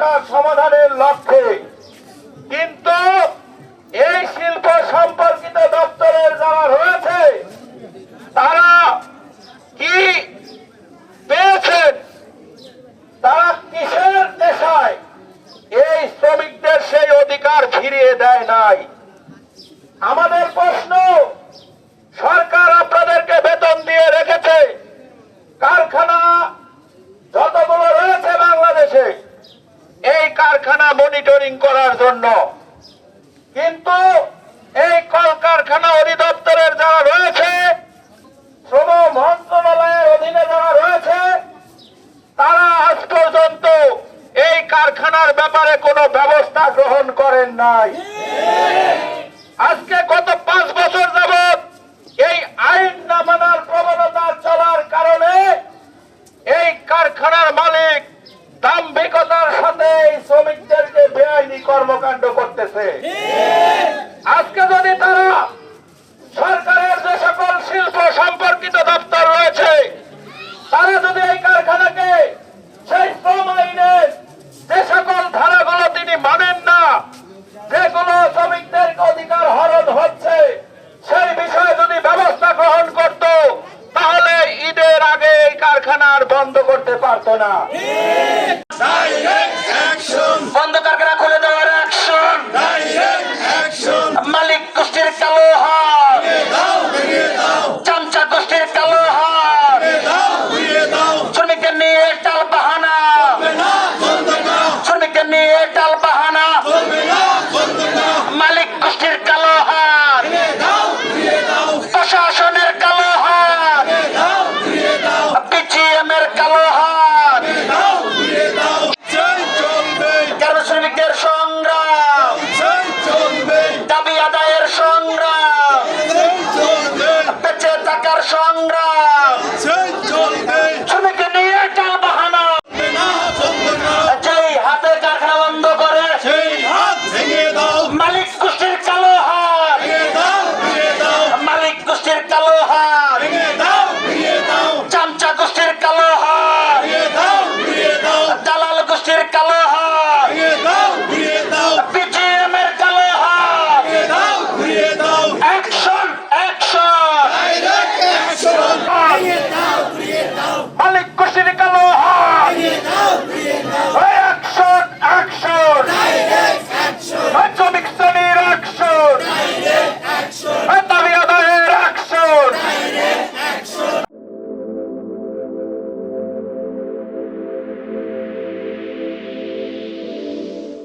সমস্যার সমাধানের লক্ষ্যে। কিন্তু এই শিল্প সম্পর্কিত দপ্তরের যারা রয়েছে তারা কি পেয়েছেন, তারা কিসের নেশায় এই শ্রমিকদের সেই অধিকার ফিরিয়ে দেয় নাই? আমাদের প্রশ্ন, সরকার আপনাদেরকে বেতন দিয়ে রেখেছে, কারখানা যতগুলো রয়েছে বাংলাদেশে এই কারখানা মনিটরিং করার জন্য, কিন্তু এই কলকারখানা অধিদপ্তরের যারা রয়েছে, শ্রম মন্ত্রণালয়ের অধীনে যারা রয়েছে, তারা আজ পর্যন্ত এই কারখানার ব্যাপারে কোনো ব্যবস্থা গ্রহণ করেন নাই। আজকে গত 5 বছর যাবৎ এই আইন না মানার প্রবণতা চলার কারণে এই কারখানার মালিক দাম্ভিকতার সাথে এই শ্রমিকদেরকে বেআইনি কর্মকাণ্ড করতেছে। আজকে যদি তারা সরকারের যে সকল শিল্প সম্পর্কিত দপ্তর রয়েছে তারা যদি এই কারখানাকে সেই শ্রম আইনের যে সকল ধারাগুলো তিনি মানেন না, যেগুলো শ্রমিকদের অধিকার হরণ হচ্ছে, সেই বিষয়ে যদি ব্যবস্থা গ্রহণ করত, তাহলে ঈদের আগে এই কারখানা আর বন্ধ করতে পারত না।